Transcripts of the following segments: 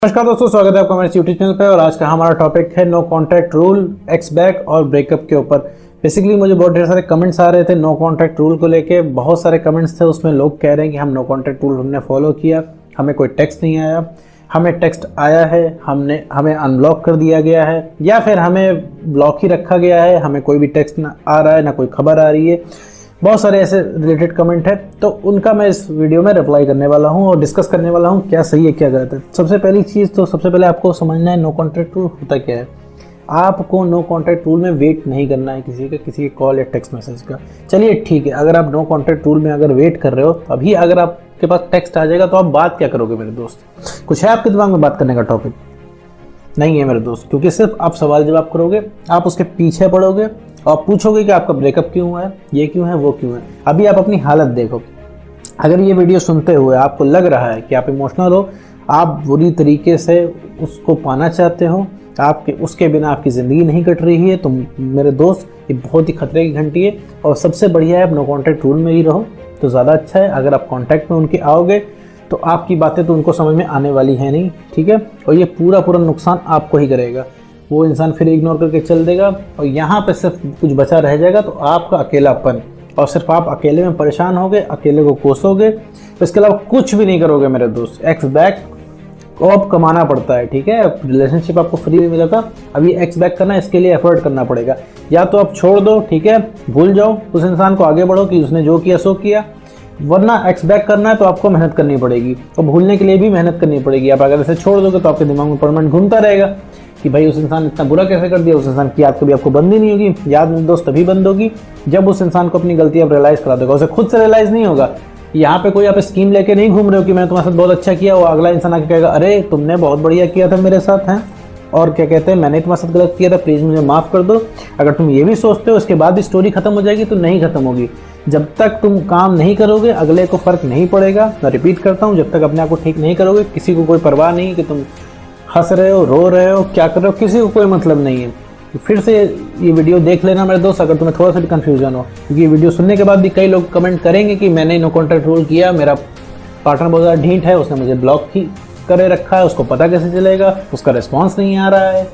नमस्कार दोस्तों, स्वागत है आपका हमारे यूट्यूब चैनल पे। और आज का हमारा टॉपिक है no contact rule, ex back और ब्रेकअप के ऊपर। बेसिकली मुझे बहुत ढेर सारे कमेंट्स आ रहे थे नो कॉन्टैक्ट रूल को लेके। बहुत सारे कमेंट्स थे, उसमें लोग कह रहे हैं कि हम नो कॉन्टैक्ट रूल हमने फॉलो किया, हमें कोई टेक्स्ट नहीं आया, हमें टेक्स्ट आया है हमें अनब्लॉक कर दिया गया है, या फिर हमें ब्लॉक ही रखा गया है, हमें कोई भी टेक्स्ट ना आ रहा है ना कोई खबर आ रही है। बहुत सारे ऐसे रिलेटेड कमेंट है, तो उनका मैं इस वीडियो में रिप्लाई करने वाला हूं और डिस्कस करने वाला हूं क्या सही है क्या गलत है। सबसे पहली चीज़ तो सबसे पहले आपको समझना है नो कॉन्टैक्ट रूल होता क्या है। आपको नो कॉन्टैक्ट रूल में वेट नहीं करना है किसी के कॉल या टेक्स्ट मैसेज का। चलिए ठीक है, अगर आप नो कॉन्टैक्ट रूल में अगर वेट कर रहे हो, अभी अगर आपके पास टेक्स्ट आ जाएगा तो आप बात क्या करोगे मेरे दोस्त? कुछ है आपके दिमाग में बात करने का टॉपिक? नहीं है मेरे दोस्त, क्योंकि सिर्फ आप सवाल जवाब करोगे, आप उसके पीछे पड़ोगे और पूछोगे कि आपका ब्रेकअप क्यों हुआ है, ये क्यों है, वो क्यों है। अभी आप अपनी हालत देखो। अगर ये वीडियो सुनते हुए आपको लग रहा है कि आप इमोशनल हो, आप बुरी तरीके से उसको पाना चाहते हो, आपके उसके बिना आपकी ज़िंदगी नहीं कट रही है, तो मेरे दोस्त ये बहुत ही खतरे की घंटी है। और सबसे बढ़िया है आप नो कॉन्टैक्ट रूल में ही रहो तो ज़्यादा अच्छा है। अगर आप कॉन्टैक्ट में उनके आओगे तो आपकी बातें तो उनको समझ में आने वाली है नहीं, ठीक है। और ये पूरा नुकसान आपको ही करेगा। वो इंसान फिर इग्नोर करके चल देगा और यहाँ पे सिर्फ कुछ बचा रह जाएगा तो आपका अकेलापन, और सिर्फ आप अकेले में परेशान होगे, अकेले को कोसोगे, तो इसके अलावा कुछ भी नहीं करोगे मेरे दोस्त। एक्स बैक को अब कमाना पड़ता है, ठीक है। रिलेशनशिप आपको फ्री में मिला था, अभी एक्स बैक करना, इसके लिए एफर्ट करना पड़ेगा। या तो आप छोड़ दो, ठीक है, भूल जाओ उस इंसान को, आगे बढ़ो कि उसने जो किया सो किया, वरना एक्स बैक करना है तो आपको मेहनत करनी पड़ेगी और भूलने के लिए भी मेहनत करनी पड़ेगी। आप अगर इसे छोड़ दोगे तो आपके दिमाग में परमानेंट घूमता रहेगा कि भाई उस इंसान ने इतना बुरा कैसे कर दिया। उस इंसान की याद कभी आपको बंद ही नहीं होगी। याद दोस्त तभी बंद होगी जब उस इंसान को अपनी गलती आप रियलाइज़ करा दोगे। उसे खुद से रियलाइज़ नहीं होगा। यहाँ पे कोई आप स्कीम लेके नहीं घूम रहे हो कि मैंने तुम्हारे साथ बहुत अच्छा किया, वो अगला इंसान आके कहेगा अरे तुमने बहुत बढ़िया किया था मेरे साथ, हैं, और क्या कहते हैं मैंने तुम्हारे साथ गलत किया था, प्लीज़ मुझे माफ़ कर दो। अगर तुम ये भी सोचते हो उसके बाद भी स्टोरी खत्म हो जाएगी, तो नहीं खत्म होगी। जब तक तुम काम नहीं करोगे अगले को फ़र्क नहीं पड़ेगा। मैं रिपीट करता हूँ, जब तक अपने आप को ठीक नहीं करोगे, किसी को कोई परवाह नहीं कि तुम हंस रहे हो, रो रहे हो, क्या कर रहे हो, किसी को कोई मतलब नहीं है। तो फिर से ये वीडियो देख लेना मेरे दोस्त, अगर तुम्हें थोड़ा सा भी कन्फ्यूजन हो, क्योंकि ये वीडियो सुनने के बाद भी कई लोग कमेंट करेंगे कि मैंने नो कॉन्टैक्ट रूल किया, मेरा पार्टनर बहुत ज़्यादा ढीठ है, उसने मुझे ब्लॉक ही करे रखा है, उसको पता कैसे चलेगा, उसका रिस्पॉन्स नहीं आ रहा है,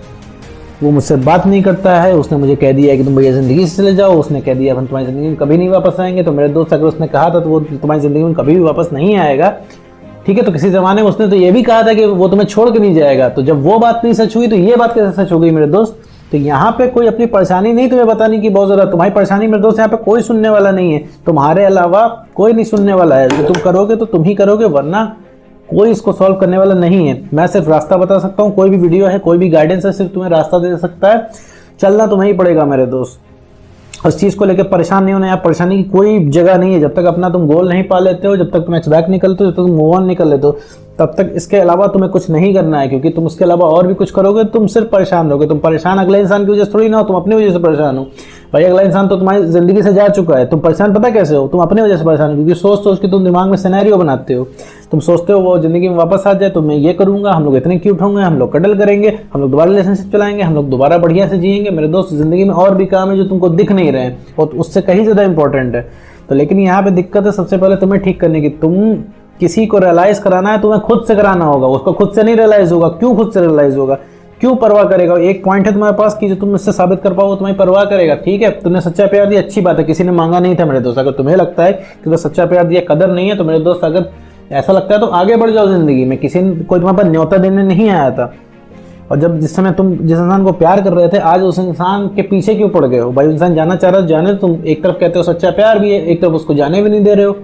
वो मुझसे बात नहीं करता है, उसने मुझे कह दिया कि तुम भैया ज़िंदगी से चले जाओ, उसने कह दिया हम तुम्हारी ज़िंदगी में कभी नहीं वापस आएंगे। तो मेरे दोस्त अगर उसने कहा था तो वो तुम्हारी ज़िंदगी में कभी भी वापस नहीं आएगा, ठीक है। तो किसी ज़माने में उसने तो ये भी कहा था कि वो तुम्हें छोड़ के नहीं जाएगा। तो जब वो बात नहीं सच हुई तो ये बात कैसे सच हो गई मेरे दोस्त? तो यहाँ पे कोई अपनी परेशानी नहीं तुम्हें बताने की बहुत ज़्यादा, तुम्हारी परेशानी मेरे दोस्त यहाँ पे कोई सुनने वाला नहीं है, तुम्हारे अलावा कोई नहीं सुनने वाला है। जो तुम करोगे तो तुम ही करोगे, वरना कोई इसको सॉल्व करने वाला नहीं है। मैं सिर्फ रास्ता बता सकता हूँ, कोई भी वीडियो है, कोई भी गाइडेंस है, सिर्फ तुम्हें रास्ता दे सकता है। चलना तुम्हें ही पड़ेगा मेरे दोस्त। उस चीज़ को लेकर परेशान नहीं होना है। परेशानी की कोई जगह नहीं है। जब तक अपना तुम गोल नहीं पा लेते हो, जब तक तुम एक्स बैक निकलते हो, जब तक तुम मूव ऑन निकल लेते हो, तब तक इसके अलावा तुम्हें कुछ नहीं करना है। क्योंकि तुम उसके अलावा और भी कुछ करोगे तुम सिर्फ परेशान रहोगे। तुम परेशान अगले इंसान की वजह से थोड़ी ना हो, तुम अपनी वजह से परेशान हो। भाई अगला इंसान तो तुम्हारी ज़िंदगी से जा चुका है, तुम परेशान पता कैसे हो? तुम अपनी वजह से परेशान हो, क्योंकि सोच के तुम दिमाग में सिनेरियो बनाते हो। तुम सोचते हो वो ज़िंदगी में वापस आ जाए तो मैं ये करूँगा, हम लोग इतने क्यूट होंगे, हम लोग कटल करेंगे, हम लोग दोबारा रिलेशनशिप चलाएंगे, हम लोग दोबारा बढ़िया से जिएंगे। मेरे दोस्त ज़िंदगी में और भी काम है जो तुमको दिख नहीं रहे हैं और उससे कहीं ज़्यादा इंपॉर्टेंट है। तो लेकिन यहाँ पे दिक्कत है सबसे पहले तुम्हें ठीक करने की। तुम किसी को रियलाइज कराना है, तुम्हें खुद से कराना होगा। उसको खुद से नहीं रियलाइज होगा। क्यों खुद से रियलाइज होगा? क्यों परवाह करेगा? एक पॉइंट है तुम्हारे पास कि जो तुम इससे साबित कर पाओ, तुम्हारी परवाह करेगा, ठीक है। तुमने सच्चा प्यार दिया, अच्छी बात है, किसी ने मांगा नहीं था मेरे दोस्त। अगर तुम्हें लगता है कि तो सच्चा प्यार दिया कदर नहीं है, तो मेरे दोस्त अगर ऐसा लगता है तो आगे बढ़ जाओ जिंदगी में। किसी ने कोई तुम्हारे पास न्योता देने नहीं आया था। और जब जिस समय तुम जिस इंसान को प्यार कर रहे थे, आज उस इंसान के पीछे क्यों पड़ गए हो? भाई इंसान जाना चाह रहा है, जाने। तुम एक तरफ कहते हो सच्चा प्यार भी है, एक तरफ उसको जाने भी नहीं दे रहे हो,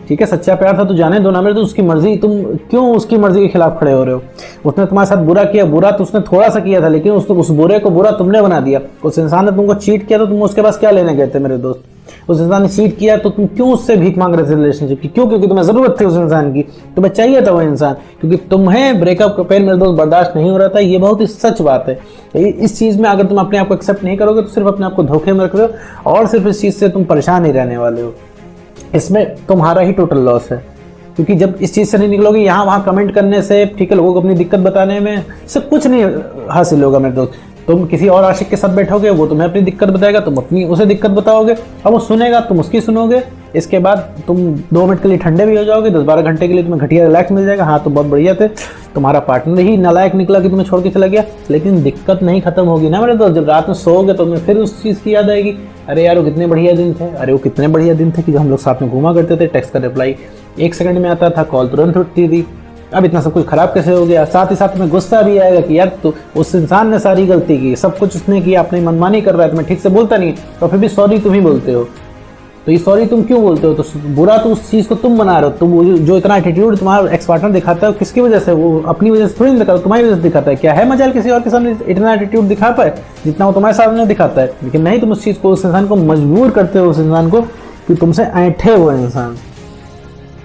ठीक है। सच्चा प्यार था तो जाने दो ना मेरे। तो उसकी मर्जी, तुम क्यों उसकी मर्जी के खिलाफ खड़े हो रहे हो? उसने तुम्हारे साथ बुरा किया, बुरा तो उसने थोड़ा सा किया था, लेकिन उस बुरे को बुरा तुमने बना दिया। उस इंसान ने तुमको चीट किया तो तुम उसके पास क्या लेने गए थे मेरे दोस्त? उस इंसान ने चीट किया तो तुम क्यों उससे भीख मांग रहे थे रिलेशनशिप की? क्यों? क्योंकि तुम्हें जरूरत थी उस इंसान की, तुम्हें चाहिए था वो इंसान, क्योंकि तुम्हें ब्रेकअप का पेन मेरे दोस्त बर्दाश्त नहीं हो रहा था। ये बहुत ही सच बात है। इस चीज़ में अगर तुम अपने आप को एक्सेप्ट नहीं करोगे तो सिर्फ अपने आप को धोखे में रख रहे हो और सिर्फ इस चीज़ से तुम परेशान ही रहने वाले हो। इसमें तुम्हारा ही टोटल लॉस है, क्योंकि जब इस चीज़ से नहीं निकलोगे, यहाँ वहाँ कमेंट करने से, ठीक है, लोगों को अपनी दिक्कत बताने में से कुछ नहीं हासिल होगा मेरे दोस्त। तुम किसी और आशिक के साथ बैठोगे, वो तुम्हें अपनी दिक्कत बताएगा, तुम अपनी उसे दिक्कत बताओगे, अब वो सुनेगा, तुम उसकी सुनोगे। इसके बाद तुम 2 मिनट के लिए ठंडे भी हो जाओगे, 10-12 घंटे के लिए तुम्हें घटिया रिलैक्स मिल जाएगा। हाँ तो बहुत बढ़िया थे, तुम्हारा पार्टनर ही नालायक निकला कि तुम्हें छोड़ के चला गया, लेकिन दिक्कत नहीं खत्म होगी ना मेरे दोस्त। जब रात में सोओगे तो तुम्हें फिर उस चीज़ की याद आएगी, अरे यार वो कितने बढ़िया दिन थे, अरे वो कितने बढ़िया दिन थे कि जो हम लोग साथ में घूमा करते थे, टेक्स्ट का रिप्लाई 1 सेकंड में आता था, कॉल तुरंत उठती थी, अब इतना सब कुछ खराब कैसे हो गया। साथ ही साथ में गुस्सा भी आएगा कि यार तो उस इंसान ने सारी गलती की, सब कुछ उसने किया, अपनी मनमानी कर रहा है, तुम्हें ठीक से बोलता नहीं, तो फिर भी सॉरी तुम ही बोलते हो। तो ये सॉरी तुम क्यों बोलते हो? तो बुरा तो उस चीज़ को तुम बना रहे हो। तुम जो इतना एटीट्यूड तुम्हारा एक्स पार्टनर दिखाता है किसकी वजह से? वो अपनी वजह से थोड़ी नहीं दिखाता, तुम्हारी वजह से दिखाता है। क्या है मजाल किसी और के सामने इतना एटीट्यूड दिखा पाए जितना वो तुम्हारे सामने दिखाता है? लेकिन नहीं, तुम उस चीज़ को, उस इंसान को मजबूर करते हो, उस इंसान को कि तुमसे ऐंठे वो इंसान।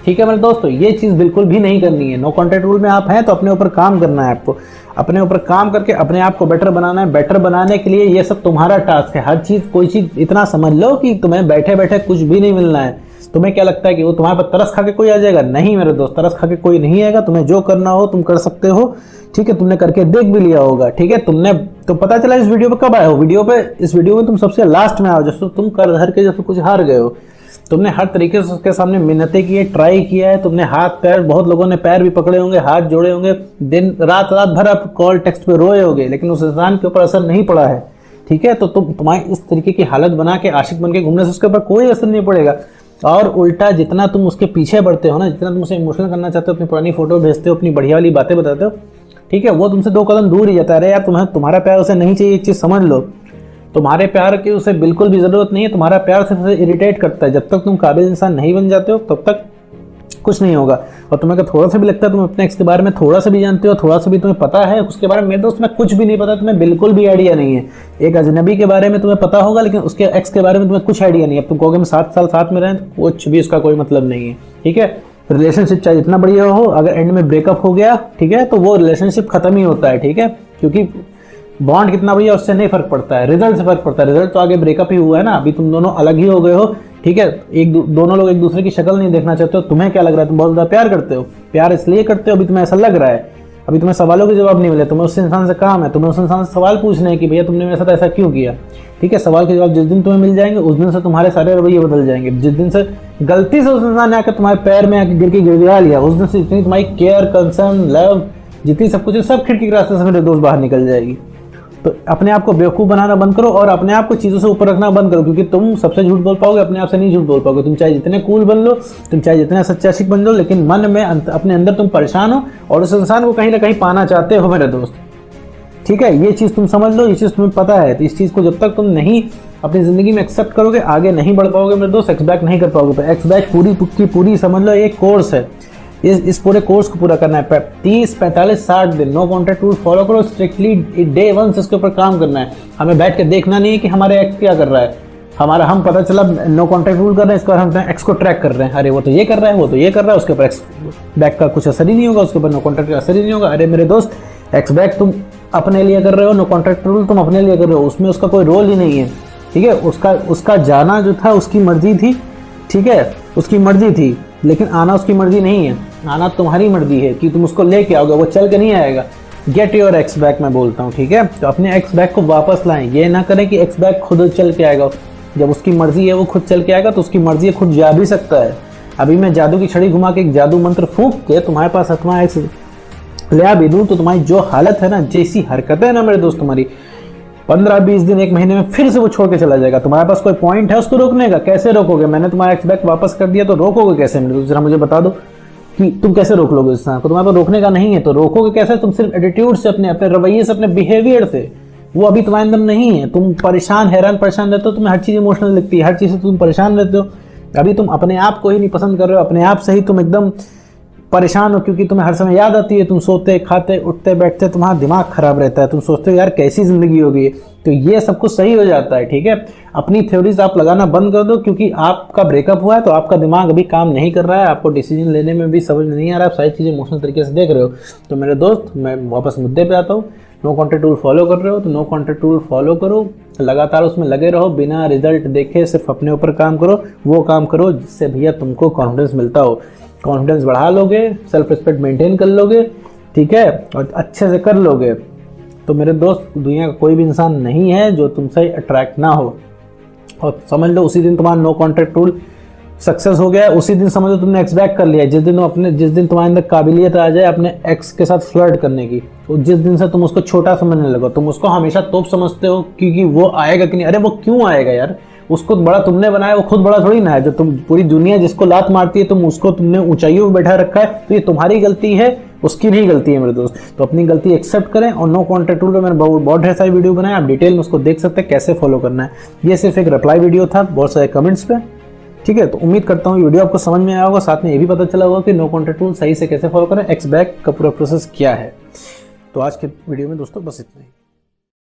ठीक है मेरे दोस्तों, ये चीज़ बिल्कुल भी नहीं करनी है। नो कॉन्टैक्ट रूल में आप हैं तो अपने ऊपर काम करना है आपको, अपने ऊपर काम करके अपने आप को बेटर बनाना है। बेटर बनाने के लिए ये सब तुम्हारा टास्क है। हर चीज़, कोई चीज़ इतना समझ लो कि तुम्हें बैठे बैठे कुछ भी नहीं मिलना है। तुम्हें क्या लगता है कि वो तुम्हारे पर तरस खा के कोई आ जाएगा? नहीं मेरे दोस्त, तरस खा के कोई नहीं आएगा। तुम्हें जो करना हो तुम कर सकते हो, ठीक है? तुमने करके देख भी लिया होगा, ठीक है? तुमने तो पता चला इस वीडियो पे कब आए हो? इस वीडियो में तुम सबसे लास्ट में आओ, जैसे तुम कर धर के जैसे कुछ हार गए हो। तुमने हर तरीके से उसके सामने मिन्नतें की है, ट्राई किया है, तुमने हाथ पैर, बहुत लोगों ने पैर भी पकड़े होंगे, हाथ जोड़े होंगे, दिन रात भर आप कॉल टेक्स्ट पे रोए होंगे, लेकिन उस इंसान के ऊपर असर नहीं पड़ा है, ठीक है? तो तुम्हारी इस तरीके की हालत बना के आशिक बन के घूमने से उसके ऊपर कोई असर नहीं पड़ेगा। और उल्टा जितना तुम उसके पीछे बढ़ते हो ना, जितना तुम उसे इमोशनल करना चाहते हो, अपनी पुरानी फोटो भेजते हो, अपनी बढ़िया वाली बातें बताते हो, ठीक है, वो तुमसे 2 कदम दूर ही जाता है। अरे यार तुम्हारा प्यार उसे नहीं चाहिए, एक चीज़ समझ लो। तुम्हारे प्यार की उसे बिल्कुल भी ज़रूरत नहीं है। तुम्हारा प्यार सिर्फ उसे इरिटेट करता है। जब तक तुम काबिल इंसान नहीं बन जाते हो तब तक कुछ नहीं होगा। और तुम्हें अगर थोड़ा सा भी लगता है तुम अपने एक्स के बारे में थोड़ा सा भी जानते हो, थोड़ा सा भी तुम्हें पता है उसके बारे में, मेरे दोस्त में कुछ भी नहीं पता, तुम्हें बिल्कुल भी आइडिया नहीं है। एक अजनबी के बारे में तुम्हें पता होगा, लेकिन उसके एक्स के बारे में तुम्हें कुछ आइडिया नहीं है। अब तुम कहोगे हम 7 साल साथ में रहें, तो कुछ भी उसका कोई मतलब नहीं है, ठीक है? रिलेशनशिप चाहे जितना बढ़िया हो, अगर एंड में ब्रेकअप हो गया, ठीक है, तो वो रिलेशनशिप खत्म ही होता है, ठीक है? क्योंकि बॉन्ड कितना बढ़िया उससे नहीं फर्क पड़ता है, रिजल्ट से फर्क पड़ता है। रिजल्ट तो आगे ब्रेकअप ही हुआ है ना, अभी तुम दोनों अलग ही हो गए हो, ठीक है? दोनों लोग एक दूसरे की शक्ल नहीं देखना चाहते हो। तुम्हें क्या लग रहा है? तुम बहुत ज़्यादा प्यार करते हो, प्यार इसलिए करते हो, अभी तुम्हें ऐसा लग रहा है, अभी तुम्हें सवालों के जवाब नहीं मिले। तुम्हें उस इंसान से काम है, तुम्हें उस इंसान से सवाल पूछने हैं कि भैया तुमने मेरे साथ ऐसा क्यों किया, ठीक है? सवाल के जवाब जिस दिन तुम्हें मिल जाएंगे उस दिन से तुम्हारे सारे रवैये बदल जाएंगे। जिस दिन से गलती से उस इंसान ने आकर तुम्हारे पैर में आकर गिर के गिड़गिड़ा लिया, उस दिन से जितनी तुम्हारी केयर, कंसर्न, लव, जितनी सब कुछ है, सब खिड़की के रास्ते से मेरे दोस्त बाहर निकल जाएगी। तो अपने आप को बेवकूफ़ बनाना बंद करो और अपने आप को चीज़ों से ऊपर रखना बंद करो, क्योंकि तुम सबसे झूठ बोल पाओगे, अपने आप से नहीं झूठ बोल पाओगे। तुम चाहे जितने कूल बन लो, तुम चाहे जितने सच्चा आशिक बन लो, लेकिन मन में अपने अंदर तुम परेशान हो और उस इंसान को कहीं ना कहीं पाना चाहते हो मेरे दोस्त, ठीक है? ये चीज़ तुम समझ लो, ये चीज़ तुम्हें पता है। तो इस चीज़ को जब तक तुम नहीं अपनी ज़िंदगी में एक्सेप्ट करोगे, आगे नहीं बढ़ पाओगे मेरे दोस्त, एक्स बैक नहीं कर पाओगे। तो एक्स बैक पूरी समझ लो एक कोर्स है। इस पूरे कोर्स को पूरा करना है, 30, 45, 60 दिन नो कॉन्टैक्ट रूल फॉलो करो स्ट्रिक्टली। डे 1 से इसके ऊपर काम करना है। हमें बैठ के देखना नहीं है कि हमारे एक्स क्या कर रहा है, हम पता चला नो कॉन्टैक्ट रूल कर रहे हैं, इसके बाद हम एक्स को ट्रैक कर रहे हैं, अरे वो तो ये कर रहा है, वो तो ये कर रहा है, उसके ऊपर एक्स बैक का कुछ असर ही नहीं होगा, उसके ऊपर नो कॉन्टैक्ट का असर ही नहीं होगा। अरे मेरे दोस्त, एक्स बैक तुम अपने लिए कर रहे हो, नो कॉन्टैक्ट रूल तुम अपने लिए कर रहे हो, उसमें उसका कोई रोल ही नहीं है, ठीक है? उसका जाना जो था उसकी मर्जी थी, ठीक है? उसकी मर्जी थी, लेकिन आना उसकी मर्जी नहीं है, आना तुम्हारी मर्जी है कि तुम उसको लेके आओगे, वो चल के नहीं आएगा। गेट योर एक्स बैक मैं बोलता हूँ, ठीक है? तो अपने एक्स बैक को वापस लाएं, ये ना करें कि एक्स बैक खुद चल के आएगा। जब उसकी मर्जी है वो खुद चल के आएगा, तो उसकी मर्जी है खुद जा भी सकता है। अभी मैं जादू की छड़ी घुमा के एक जादू मंत्र फूंक के तुम्हारे पास तुम्हारा एक्स ले आ भी दूँ, तो तुम्हारी जो हालत है ना, जैसी हरकतें है ना मेरे दोस्त, तुम्हारी 15-20 दिन, 1 महीने में फिर से वो छोड़ के चला जाएगा। तुम्हारे पास कोई पॉइंट है उसको रोकने का? कैसे रोकोगे? मैंने तुम्हारा एक्स बैक वापस कर दिया, तो रोकोगे कैसे मेरे दोस्त? जरा मुझे बता दो कि तुम कैसे रोक लोगे? इस इंसान को तुम्हारे पास रोकने का नहीं है, तो रोकोगे कैसे? तुम सिर्फ एटीट्यूड से, अपने रवैये से, अपने बिहेवियर से। वो अभी तुम्हारे अंदर नहीं है, तुम परेशान रहते हो, तुम्हें हर चीज़ इमोशनल लगती है, हर चीज़ से तुम परेशान रहते हो। अभी तुम अपने आप को ही नहीं पसंद कर रहे हो, अपने आप से ही तुम एकदम परेशान हो, क्योंकि तुम्हें हर समय याद आती है। तुम सोते, खाते, उठते, बैठते, तुम्हारा दिमाग खराब रहता है, तुम सोचते हो यार कैसी ज़िंदगी होगी। तो ये सब कुछ सही हो जाता है, ठीक है? अपनी थ्योरीज आप लगाना बंद कर दो, क्योंकि आपका ब्रेकअप हुआ है तो आपका दिमाग अभी काम नहीं कर रहा है, आपको डिसीजन लेने में भी समझ नहीं आ रहा है, आप सारी चीज़ें इमोशनल तरीके से देख रहे हो। तो मेरे दोस्त, मैं वापस मुद्दे पे आता हूँ। नो कॉन्टैक्ट रूल फॉलो कर रहे हो तो नो कॉन्टैक्ट रूल फॉलो करो, लगातार उसमें लगे रहो, बिना रिजल्ट देखे सिर्फ अपने ऊपर काम करो। वो काम करो जिससे भैया तुमको कॉन्फिडेंस मिलता हो। कॉन्फिडेंस बढ़ा लोगे, सेल्फ रिस्पेक्ट मेंटेन कर लोगे, ठीक है, और अच्छे से कर लोगे, तो मेरे दोस्त दुनिया का कोई भी इंसान नहीं है जो तुमसे अट्रैक्ट ना हो। और समझ लो उसी दिन तुम्हारा नो कॉन्टैक्ट रूल सक्सेस हो गया, उसी दिन समझो तुमने एक्स बैक कर लिया। जिस दिन तुम्हारे अंदर काबिलियत आ जाए अपने एक्स के साथ फ्लर्ट करने की, तो जिस दिन से तुम उसको छोटा समझने लगो, तुम उसको हमेशा तोप समझते हो क्योंकि वो आएगा कि नहीं। अरे वो क्यों आएगा यार, उसको बड़ा तुमने बनाया, वो खुद बड़ा थोड़ी ना है। जो तुम पूरी दुनिया जिसको लात मारती है, तुमने ऊंचाइयों में बैठा रखा है, तो ये तुम्हारी गलती है, उसकी नहीं गलती है मेरे दोस्त। तो अपनी गलती एक्सेप्ट करें। और नो कॉन्टैक्ट रूल पे मैंने बहुत ढेर सारी वीडियो बनाया, आप डिटेल में उसको देख सकते हैं कैसे फॉलो करना है। ये सिर्फ एक रिप्लाई वीडियो था बहुत सारे कमेंट्स पे, ठीक है। तो उम्मीद करता हूँ वीडियो आपको समझ में आया होगा, साथ में ये भी पता चला होगा कि नो कॉन्टैक्ट रूल सही से कैसे फॉलो करें, एक्स बैक का पूरा प्रोसेस क्या है। तो आज के वीडियो में दोस्तों बस इतना ही।